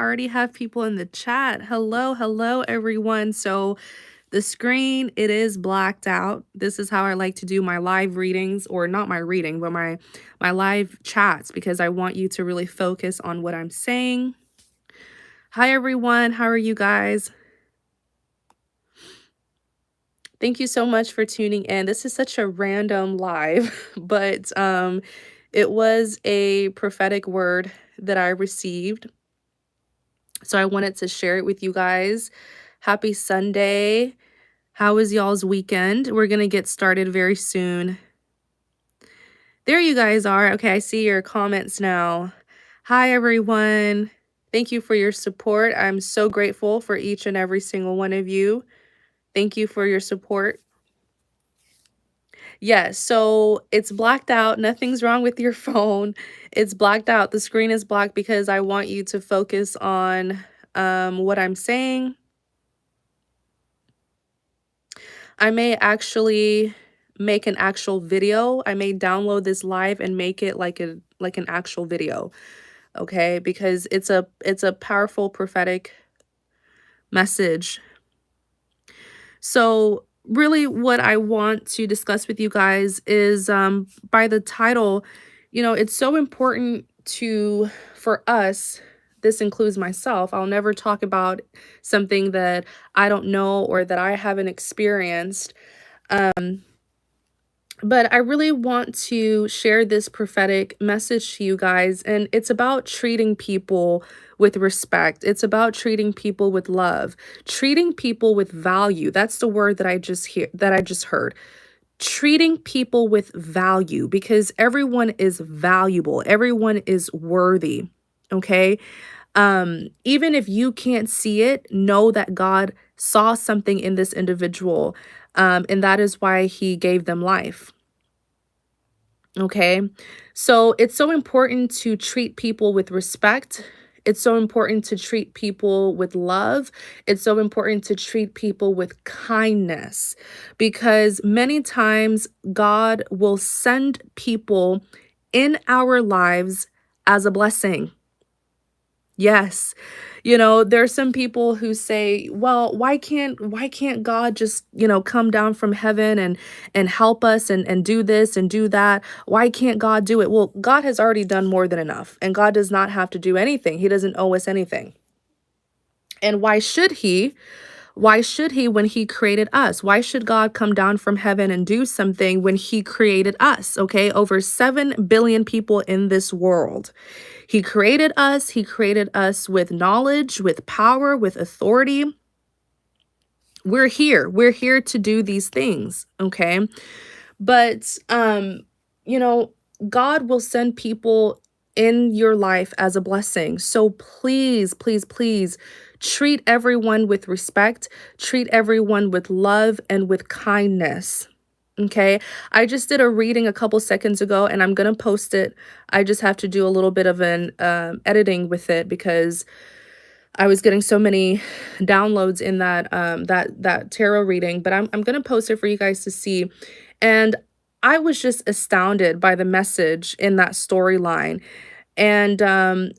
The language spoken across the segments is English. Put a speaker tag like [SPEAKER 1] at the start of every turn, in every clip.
[SPEAKER 1] already have people in the chat. Hello, hello, everyone. So the screen, it is blacked out. This is how I like to do my live readings, or not my reading, but my live chats, because I want you to really focus on what I'm saying. Hi, everyone. How are you guys? Thank you so much for tuning in. This is such a random live, but it was a prophetic word that I received. So I wanted to share it with you guys. Happy Sunday. How was y'all's weekend? We're going to get started very soon. There you guys are. Okay, I see your comments now. Hi, everyone. Thank you for your support. I'm so grateful for each and every single one of you. Thank you for your support. Yes, so it's blacked out. Nothing's wrong with your phone. It's blacked out. The screen is black because I want you to focus on what I'm saying. I may actually make an actual video. I may download this live and make it like an actual video. Okay? Because it's a powerful prophetic message. So really what I want to discuss with you guys is by the title, it's so important for us. This includes myself. I'll never talk about something that I don't know or that I haven't experienced. But I really want to share this prophetic message to you guys. And it's about treating people with respect. It's about treating people with love, treating people with value. That's the word that I just heard. Treating people with value, because everyone is valuable. Everyone is worthy. Okay. Even if you can't see it, know that God saw something in this individual. And that is why he gave them life. Okay. So it's so important to treat people with respect. It's so important to treat people with love. It's so important to treat people with kindness, because many times God will send people in our lives as a blessing. Yes. There's some people who say, well, why can't God just, come down from heaven and help us and do this and do that? Why can't God do it? Well, God has already done more than enough, and God does not have to do anything. He doesn't owe us anything. And why should he? Why should he when he created us? Why should God come down from heaven and do something when he created us? Okay, over 7 billion people in this world. He created us. He created us with knowledge, with power, with authority. We're here. We're here to do these things, okay? But God will send people in your life as a blessing. So please, please, please treat everyone with respect, treat everyone with love and with kindness. Okay, I just did a reading a couple seconds ago and I'm going to post it. I just have to do a little bit of an editing with it, because I was getting so many downloads in that tarot reading, but I'm going to post it for you guys to see. And I was just astounded by the message in that storyline. And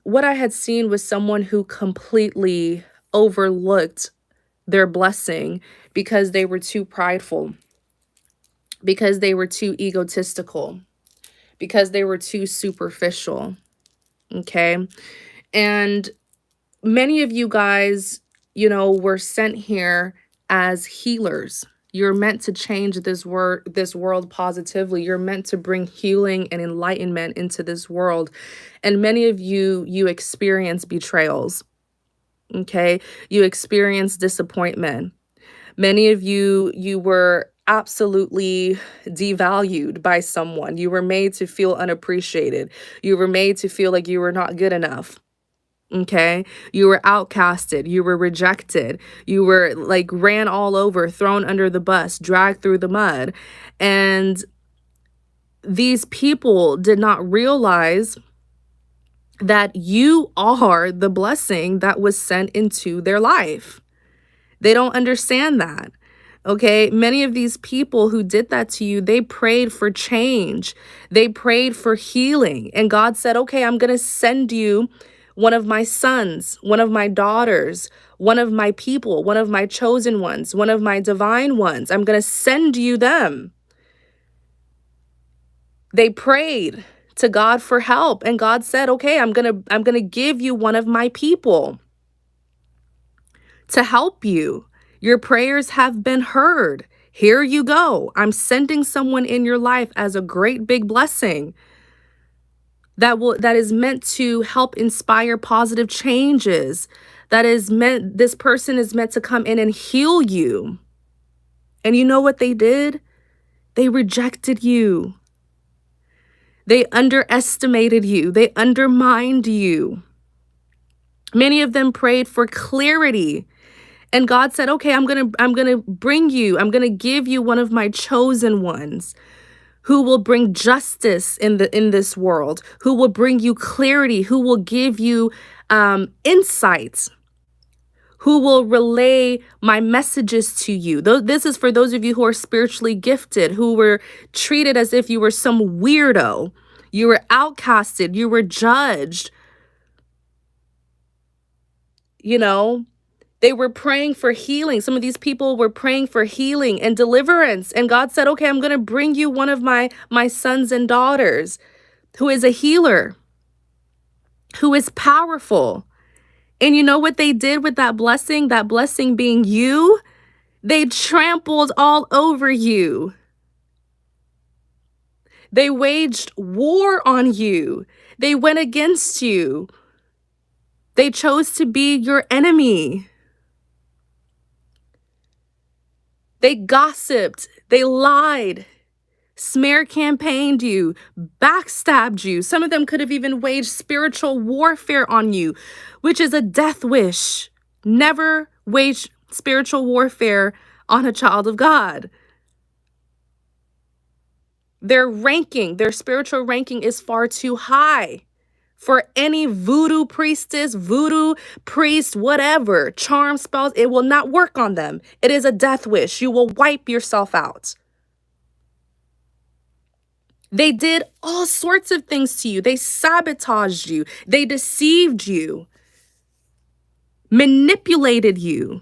[SPEAKER 1] what I had seen was someone who completely overlooked their blessing because they were too prideful, because they were too egotistical, because they were too superficial. Okay. And many of you guys, were sent here as healers. You're meant to change this world positively. You're meant to bring healing and enlightenment into this world. And many of you experience betrayals. Okay. You experience disappointment. Many of you were absolutely devalued by someone. You were made to feel unappreciated. You were made to feel like you were not good enough. Okay. You were outcasted. You were rejected. You were ran all over, thrown under the bus, dragged through the mud. And these people did not realize that you are the blessing that was sent into their life. They don't understand that. Okay. Many of these people who did that to you, they prayed for change. They prayed for healing. And God said, okay, I'm going to send you one of my sons, one of my daughters, one of my people, one of my chosen ones, one of my divine ones. I'm going to send you them. They prayed to God for help, and God said, okay, I'm going to give you one of my people to help you. Your prayers have been heard. Here you go. I'm sending someone in your life as a great big blessing that is meant to help inspire positive changes. This person is meant to come in and heal you. And you know what they did? They rejected you. They underestimated you. They undermined you. Many of them prayed for clarity. And God said, okay, I'm going to give you one of my chosen ones who will bring justice in this world, who will bring you clarity, who will give you insights, who will relay my messages to you. This is for those of you who are spiritually gifted, who were treated as if you were some weirdo. You were outcasted. You were judged. They were praying for healing. Some of these people were praying for healing and deliverance. And God said, okay, I'm going to bring you one of my sons and daughters who is a healer, who is powerful. And you know what they did with that blessing? That blessing being you? They trampled all over you. They waged war on you. They went against you. They chose to be your enemy. They gossiped, they lied, smear campaigned you, backstabbed you. Some of them could have even waged spiritual warfare on you, which is a death wish. Never wage spiritual warfare on a child of God. Their spiritual ranking is far too high for any voodoo priestess, voodoo priest, whatever, charm spells. It will not work on them. It is a death wish. You will wipe yourself out. They did all sorts of things to you. They sabotaged you. They deceived you, manipulated you.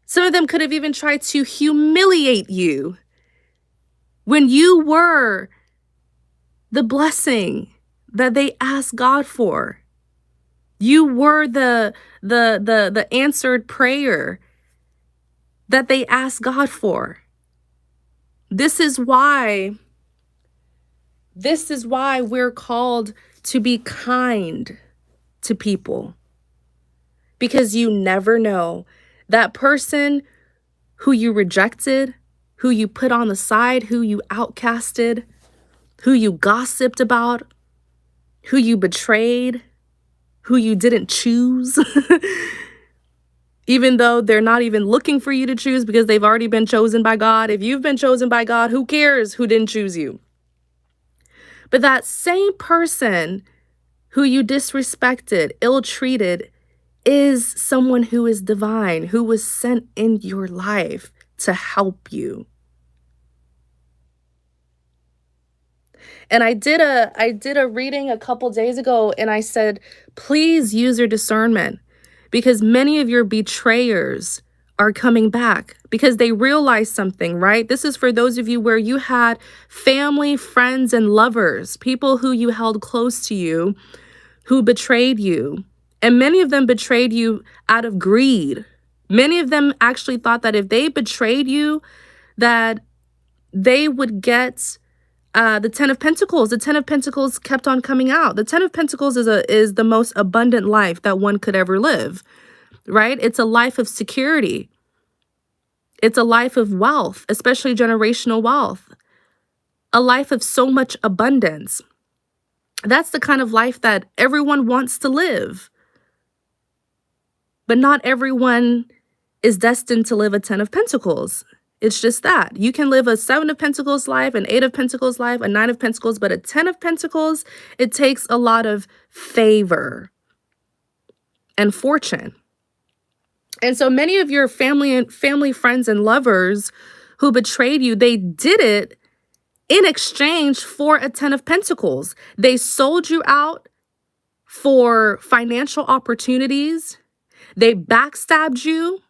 [SPEAKER 1] Some of them could have even tried to humiliate you when you were the blessing that they asked God for. You were the answered prayer that they asked God for. This is why we're called to be kind to people, because you never know. That person who you rejected, who you put on the side, who you outcasted, who you gossiped about, who you betrayed, who you didn't choose, even though they're not even looking for you to choose because they've already been chosen by God. If you've been chosen by God, who cares who didn't choose you? But that same person who you disrespected, ill-treated, is someone who is divine, who was sent in your life to help you. And I did a reading a couple days ago, and I said, please use your discernment, because many of your betrayers are coming back because they realize something, right? This is for those of you where you had family, friends, and lovers, people who you held close to you, who betrayed you. And many of them betrayed you out of greed. Many of them actually thought that if they betrayed you, that they would get the 10 of Pentacles. The 10 of Pentacles kept on coming out. The 10 of Pentacles is the most abundant life that one could ever live, right? It's a life of security. It's a life of wealth, especially generational wealth. A life of so much abundance. That's the kind of life that everyone wants to live. But not everyone is destined to live a 10 of Pentacles. It's just that. You can live a 7 of Pentacles life, an 8 of Pentacles life, a 9 of Pentacles, but a 10 of Pentacles, it takes a lot of favor and fortune. And so many of your family, friends, and lovers who betrayed you, they did it in exchange for a 10 of Pentacles. They sold you out for financial opportunities. They backstabbed you,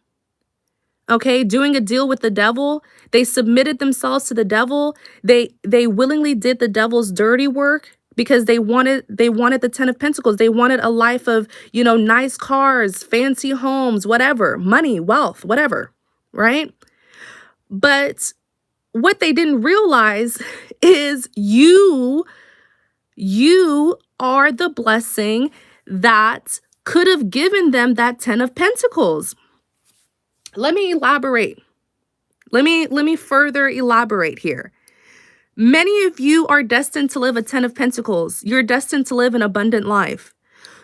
[SPEAKER 1] okay, doing a deal with the devil. They submitted themselves to the devil. They willingly did the devil's dirty work because they wanted the 10 of pentacles. They wanted a life of, nice cars, fancy homes, whatever, money, wealth, whatever, right? But what they didn't realize is you are the blessing that could have given them that 10 of pentacles. Let me elaborate. Let me further elaborate here. Many of you are destined to live a 10 of pentacles. You're destined to live an abundant life.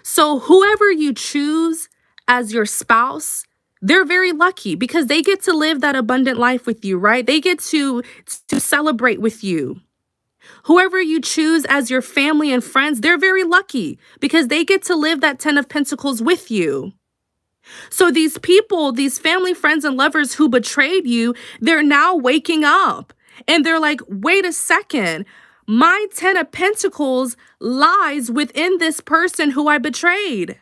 [SPEAKER 1] So whoever you choose as your spouse, they're very lucky because they get to live that abundant life with you, right? They get to celebrate with you. Whoever you choose as your family and friends, they're very lucky because they get to live that 10 of pentacles with you. So these people, these family, friends, and lovers who betrayed you, they're now waking up and they're like, wait a second, my 10 of pentacles lies within this person who I betrayed.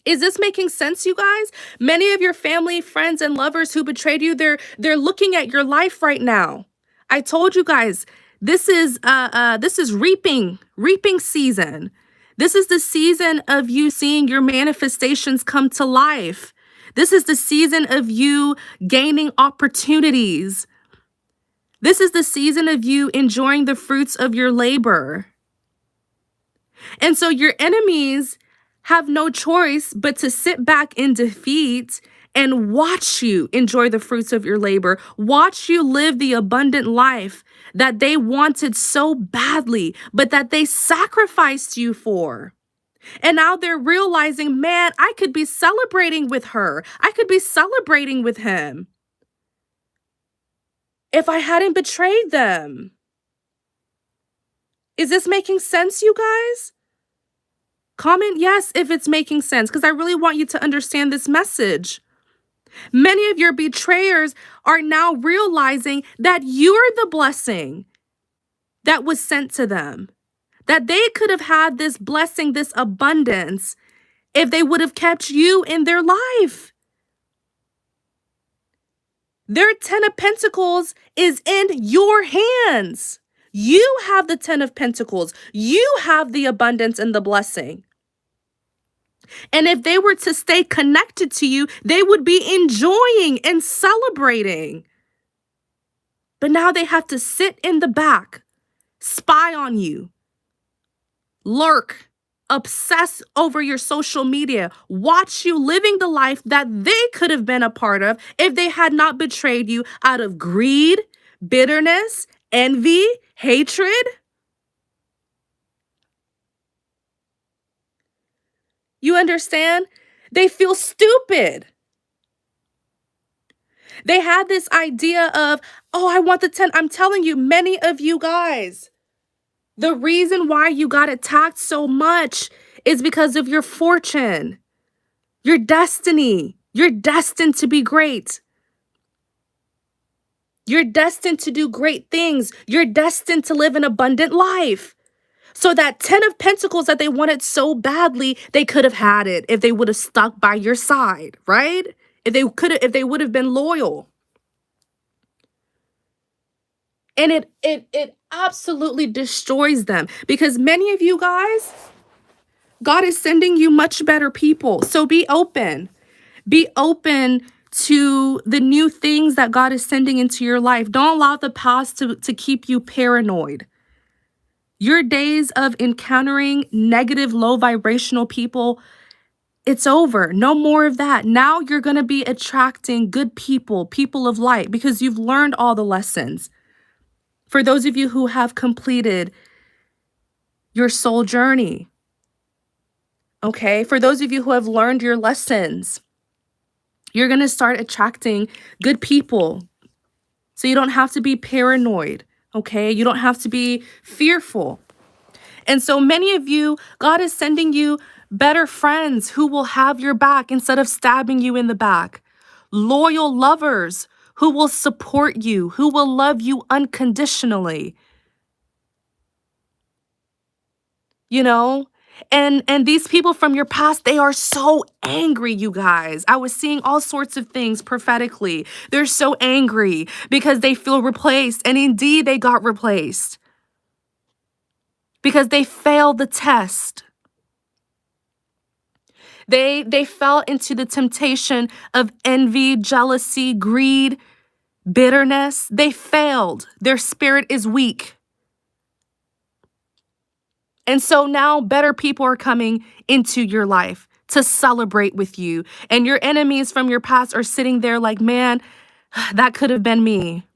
[SPEAKER 1] Is this making sense, you guys? Many of your family, friends, and lovers who betrayed you, they're looking at your life right now. I told you guys, this is reaping season. This is the season of you seeing your manifestations come to life. This is the season of you gaining opportunities. This is the season of you enjoying the fruits of your labor. And so your enemies have no choice but to sit back in defeat and watch you enjoy the fruits of your labor, watch you live the abundant life that they wanted so badly, but that they sacrificed you for. And now they're realizing, man, I could be celebrating with her. I could be celebrating with him if I hadn't betrayed them. Is this making sense, you guys? Comment yes if it's making sense, because I really want you to understand this message. Many of your betrayers are now realizing that you're the blessing that was sent to them, that they could have had this blessing, this abundance, if they would have kept you in their life. Their 10 of Pentacles is in your hands. You have the 10 of Pentacles. You have the abundance and the blessing. And if they were to stay connected to you, they would be enjoying and celebrating. But now they have to sit in the back, spy on you, lurk, obsess over your social media, watch you living the life that they could have been a part of if they had not betrayed you out of greed, bitterness, envy, hatred. You understand? They feel stupid. They had this idea of, oh, I want the 10. I'm telling you, many of you guys, the reason why you got attacked so much is because of your fortune, your destiny. You're destined to be great. You're destined to do great things. You're destined to live an abundant life. So that 10 of Pentacles that they wanted so badly, they could have had it if they would have stuck by your side, right? If they would have been loyal. And it absolutely destroys them, because many of you guys, God is sending you much better people. So be open. Be open to the new things that God is sending into your life. Don't allow the past to keep you paranoid. Your days of encountering negative, low vibrational people, it's over. No more of that. Now you're going to be attracting good people, people of light, because you've learned all the lessons. For those of you who have completed your soul journey, okay? For those of you who have learned your lessons, you're going to start attracting good people. So you don't have to be paranoid, okay? You don't have to be fearful. And so many of you, God is sending you better friends who will have your back instead of stabbing you in the back. Loyal lovers who will support you, who will love you unconditionally. you know? And these people from your past, they are so angry, you guys. I was seeing all sorts of things prophetically. They're so angry because they feel replaced, and indeed they got replaced because they failed the test. They fell into the temptation of envy, jealousy, greed, bitterness. They failed. Their spirit is weak. And so now better people are coming into your life to celebrate with you. And your enemies from your past are sitting there like, man, that could have been me.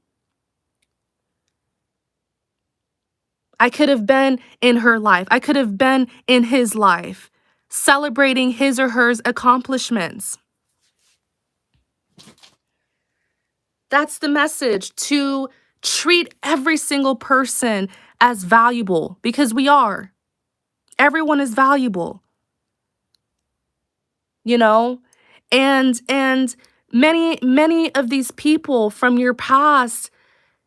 [SPEAKER 1] I could have been in her life. I could have been in his life, celebrating his or her accomplishments. That's the message, to treat every single person as valuable, because we are. Everyone is valuable, you know? And many of these people from your past,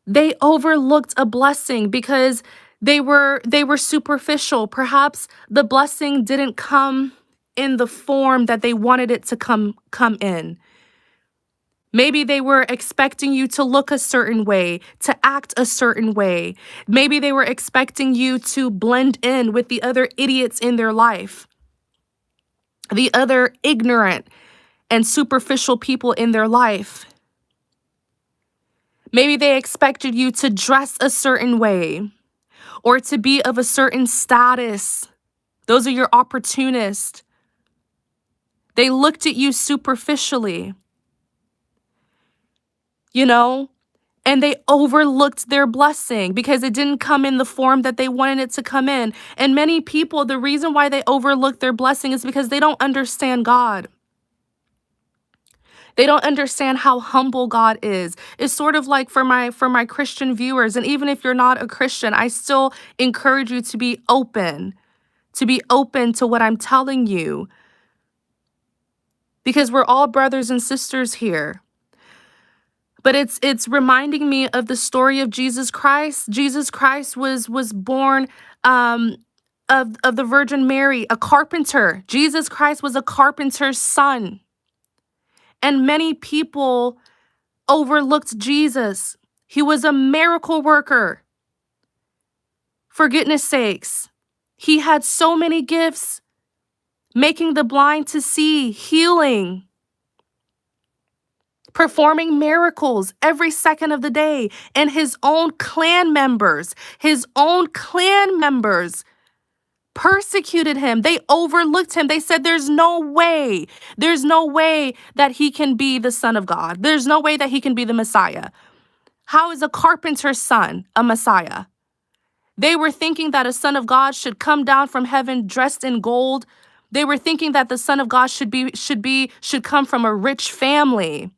[SPEAKER 1] they overlooked a blessing because they were superficial. Perhaps the blessing didn't come in the form that they wanted it to come in. Maybe they were expecting you to look a certain way, to act a certain way. Maybe they were expecting you to blend in with the other idiots in their life, the other ignorant and superficial people in their life. Maybe they expected you to dress a certain way or to be of a certain status. Those are your opportunists. They looked at you superficially, you know, and they overlooked their blessing because it didn't come in the form that they wanted it to come in. And many people, the reason why they overlook their blessing is because they don't understand God. They don't understand how humble God is. It's sort of like for my Christian viewers, and even if you're not a Christian, I still encourage you to be open to what I'm telling you, because we're all brothers and sisters here. But it's reminding me of the story of Jesus Christ. Jesus Christ was born of the Virgin Mary, a carpenter. Jesus Christ was a carpenter's son. And many people overlooked Jesus. He was a miracle worker. For goodness sakes, he had so many gifts, making the blind to see, healing, performing miracles every second of the day. And his own clan members persecuted him. They overlooked him. They said, there's no way that he can be the Son of God. There's no way that he can be the Messiah. How is a carpenter's son a Messiah? They were thinking that a son of God should come down from heaven dressed in gold. They were thinking that the Son of God should come from a rich family,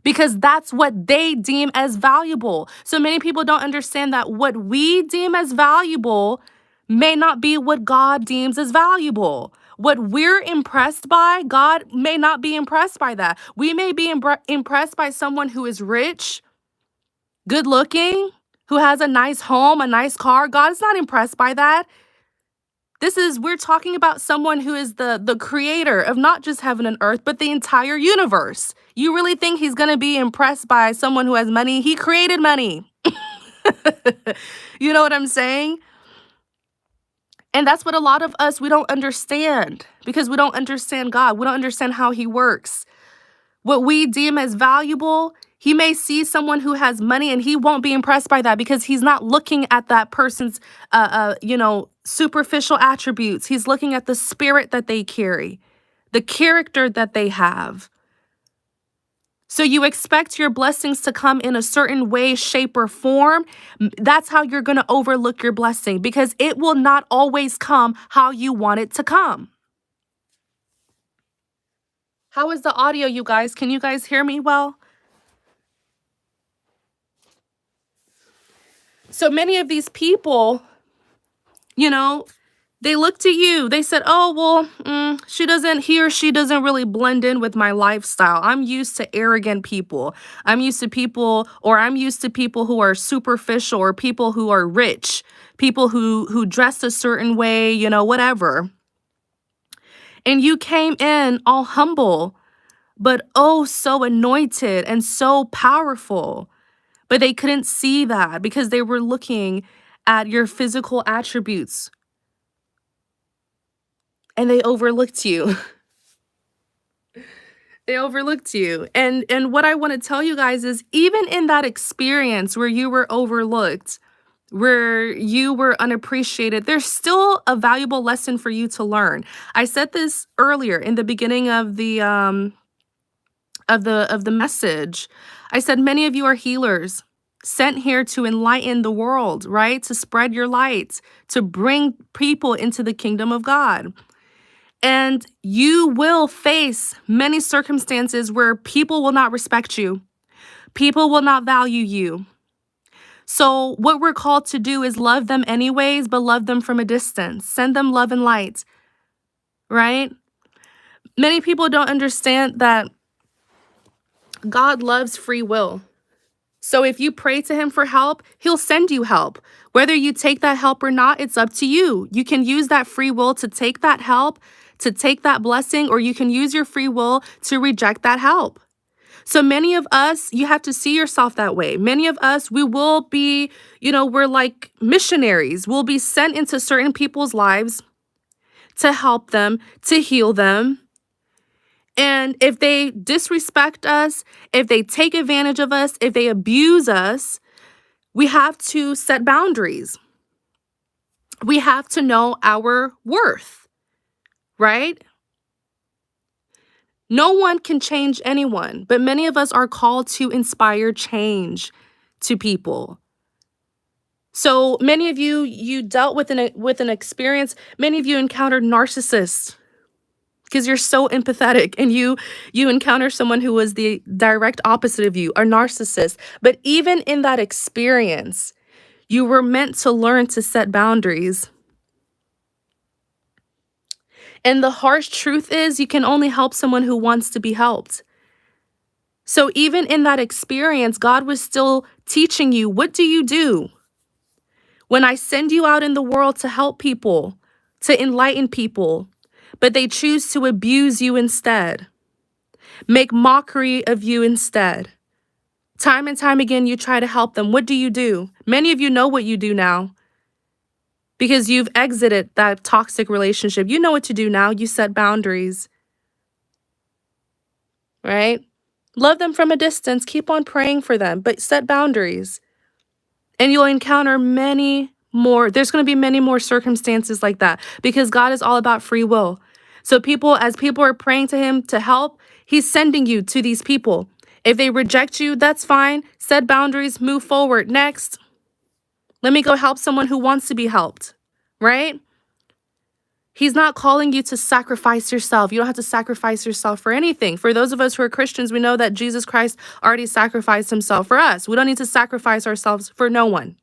[SPEAKER 1] because that's what they deem as valuable. So many people don't understand that what we deem as valuable may not be what God deems as valuable. What we're impressed by, God may not be impressed by that. We may be impressed by someone who is rich, good looking, who has a nice home, a nice car. God is not impressed by that. We're talking about someone who is the creator of not just heaven and earth, but the entire universe. You really think he's going to be impressed by someone who has money? He created money. You know what I'm saying? And that's what a lot of us, we don't understand, because we don't understand God. We don't understand how he works. What we deem as valuable, he may see someone who has money and he won't be impressed by that, because he's not looking at that person's, superficial attributes. He's looking at the spirit that they carry, the character that they have. So you expect your blessings to come in a certain way, shape, or form. That's how you're going to overlook your blessing, because it will not always come how you want it to come. How is the audio, you guys? Can you guys hear me well? So many of these people, they looked at you. They said, oh, well, he or she doesn't really blend in with my lifestyle. I'm used to arrogant people. I'm used to people who are superficial, or people who are rich, people who dressed a certain way, whatever. And you came in all humble, but oh so anointed and so powerful. But they couldn't see that because they were looking at your physical attributes and they overlooked you. They overlooked you. And what I want to tell you guys is, even in that experience where you were overlooked, where you were unappreciated, there's still a valuable lesson for you to learn. I said this earlier in the beginning of the message. I said many of you are healers sent here to enlighten the world, right? To spread your light, to bring people into the kingdom of God. And you will face many circumstances where people will not respect you. People will not value you. So what we're called to do is love them anyways, but love them from a distance. Send them love and light, right? Many people don't understand that God loves free will. So if you pray to him for help, he'll send you help. Whether you take that help or not, it's up to you. You can use that free will to take that help, to take that blessing, or you can use your free will to reject that help. So many of us, you have to see yourself that way. Many of us, we will be, we're like missionaries. We'll be sent into certain people's lives to help them, to heal them. And if they disrespect us, if they take advantage of us, if they abuse us, we have to set boundaries. We have to know our worth, right? No one can change anyone, but many of us are called to inspire change to people. So many of you dealt with an experience. Many of you encountered narcissists because you're so empathetic, and you encounter someone who was the direct opposite of you, a narcissist. But even in that experience, you were meant to learn to set boundaries. And the harsh truth is, you can only help someone who wants to be helped. So even in that experience, God was still teaching you, what do you do when I send you out in the world to help people, to enlighten people, but they choose to abuse you instead, make mockery of you instead? Time and time again, you try to help them. What do you do? Many of you know what you do now because you've exited that toxic relationship. You know what to do now. You set boundaries, right? Love them from a distance. Keep on praying for them, but set boundaries. And you'll encounter many more. There's going to be many more circumstances like that because God is all about free will. So as people are praying to him to help, he's sending you to these people. If they reject you, that's fine. Set boundaries, move forward. Next, let me go help someone who wants to be helped, right? He's not calling you to sacrifice yourself. You don't have to sacrifice yourself for anything. For those of us who are Christians, we know that Jesus Christ already sacrificed himself for us. We don't need to sacrifice ourselves for no one.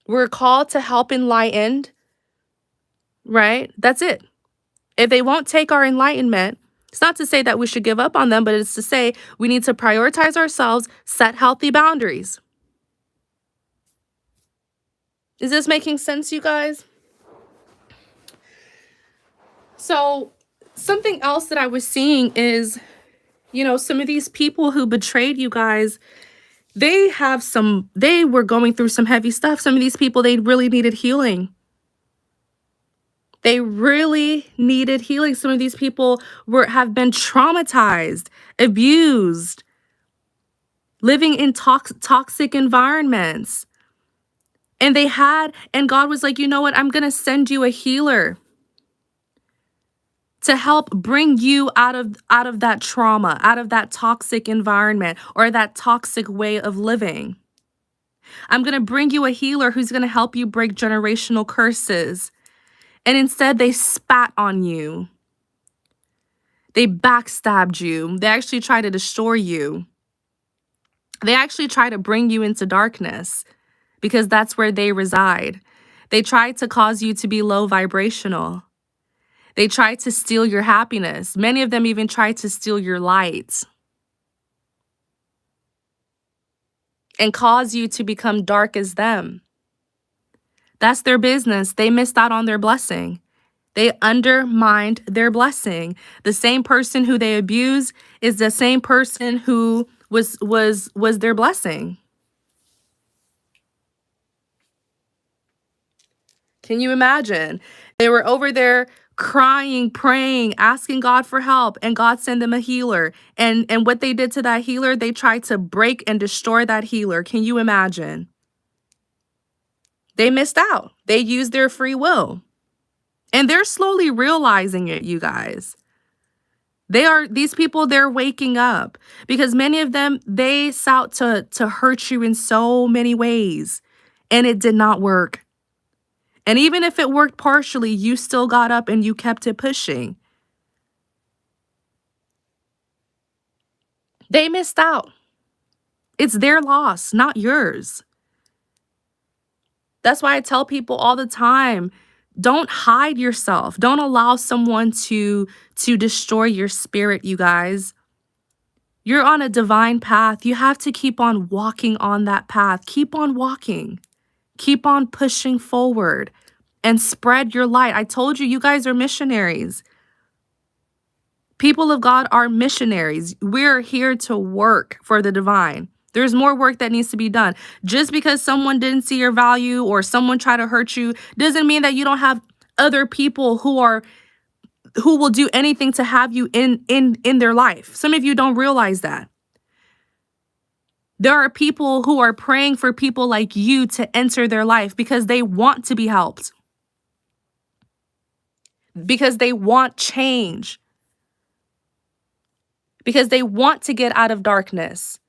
[SPEAKER 1] We're called to help enlighten, right? That's it. If they won't take our enlightenment, it's not to say that we should give up on them, but it's to say we need to prioritize ourselves, set healthy boundaries. Is this making sense, you guys? So something else that I was seeing is, some of these people who betrayed you guys, they were going through some heavy stuff. Some of these people, they really needed healing. They really needed healing. Some of these people have been traumatized, abused, living in toxic environments. And God was like, you know what? I'm going to send you a healer to help bring you out of that trauma, out of that toxic environment or that toxic way of living. I'm going to bring you a healer who's going to help you break generational curses. And instead, they spat on you. They backstabbed you. They actually tried to destroy you. They actually try to bring you into darkness because that's where they reside. They tried to cause you to be low vibrational. They tried to steal your happiness. Many of them even tried to steal your light and cause you to become dark as them. That's their business. They missed out on their blessing. They undermined their blessing. The same person who they abuse is the same person who was their blessing. Can you imagine? They were over there crying, praying, asking God for help, and God sent them a healer. And what they did to that healer, they tried to break and destroy that healer. Can you imagine? They missed out. They used their free will. And they're slowly realizing it, you guys. These people, they're waking up because many of them, they sought to hurt you in so many ways, and it did not work. And even if it worked partially, you still got up and you kept it pushing. They missed out. It's their loss, not yours. That's why I tell people all the time, don't hide yourself. Don't allow someone to destroy your spirit, you guys. You're on a divine path. You have to keep on walking on that path. Keep on walking. Keep on pushing forward and spread your light. I told you, you guys are missionaries. People of God are missionaries. We're here to work for the divine. There's more work that needs to be done. Just because someone didn't see your value or someone tried to hurt you doesn't mean that you don't have other people who will do anything to have you in their life. Some of you don't realize that. There are people who are praying for people like you to enter their life because they want to be helped, because they want change, because they want to get out of darkness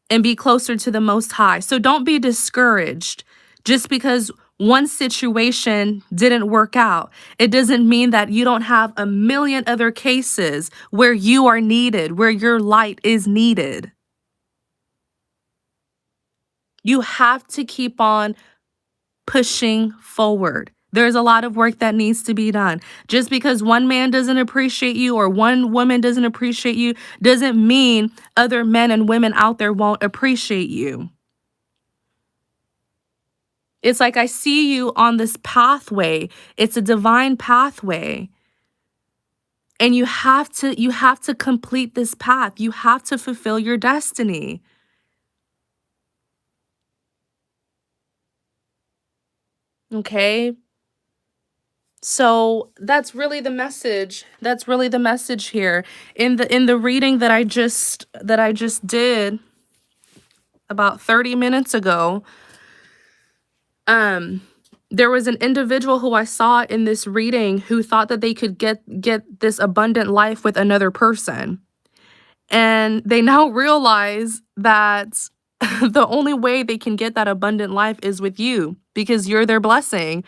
[SPEAKER 1] and be closer to the Most High. So don't be discouraged just because one situation didn't work out. It doesn't mean that you don't have a million other cases where you are needed, where your light is needed. You have to keep on pushing forward. There's a lot of work that needs to be done. Just because one man doesn't appreciate you or one woman doesn't appreciate you doesn't mean other men and women out there won't appreciate you. It's like I see you on this pathway. It's a divine pathway. And you have to complete this path. You have to fulfill your destiny. Okay? So that's really the message. That's really the message here. In the reading that I just did about 30 minutes ago, there was an individual who I saw in this reading who thought that they could get this abundant life with another person. And they now realize that the only way they can get that abundant life is with you because you're their blessing.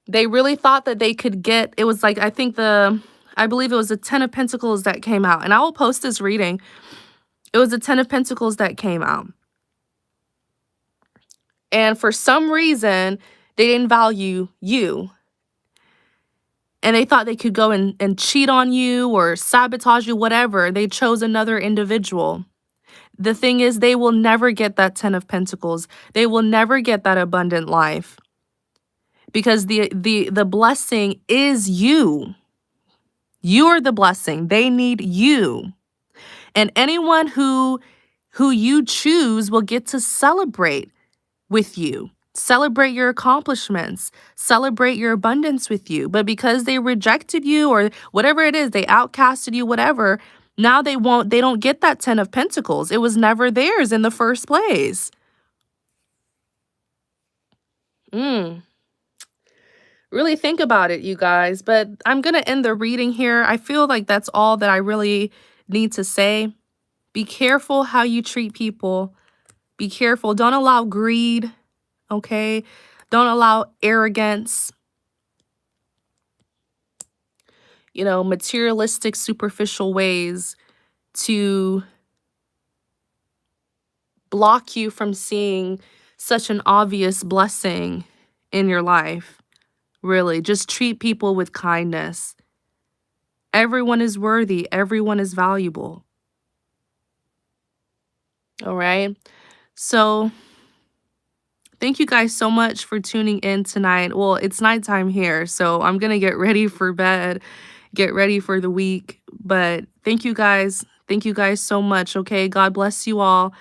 [SPEAKER 1] They really thought that they could get, it was like, I believe it was the 10 of Pentacles that came out. And I will post this reading. It was the 10 of Pentacles that came out. And for some reason, they didn't value you. And they thought they could go and cheat on you or sabotage you, whatever. They chose another individual. The thing is, they will never get that 10 of Pentacles. They will never get that abundant life. Because the blessing is you. You're the blessing. They need you. And anyone who you choose will get to celebrate with you. Celebrate your accomplishments. Celebrate your abundance with you. But because they rejected you or whatever it is, they outcasted you, whatever, now they don't get that 10 of Pentacles. It was never theirs in the first place. Really think about it, you guys. But I'm going to end the reading here. I feel like that's all that I really need to say. Be careful how you treat people. Be careful. Don't allow greed, okay? Don't allow arrogance, materialistic, superficial ways to block you from seeing such an obvious blessing in your life. Really, just treat people with kindness. Everyone is worthy. Everyone is valuable. All right. So Thank you guys so much for tuning in tonight. Well, it's nighttime here, so I'm going to get ready for bed, get ready for the week. But thank you guys. Thank you guys so much. Okay. God bless you all.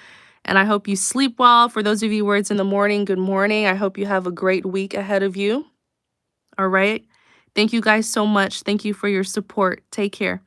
[SPEAKER 1] And I hope you sleep well. For those of you where it's in the morning, good morning. I hope you have a great week ahead of you. All right. Thank you guys so much. Thank you for your support. Take care.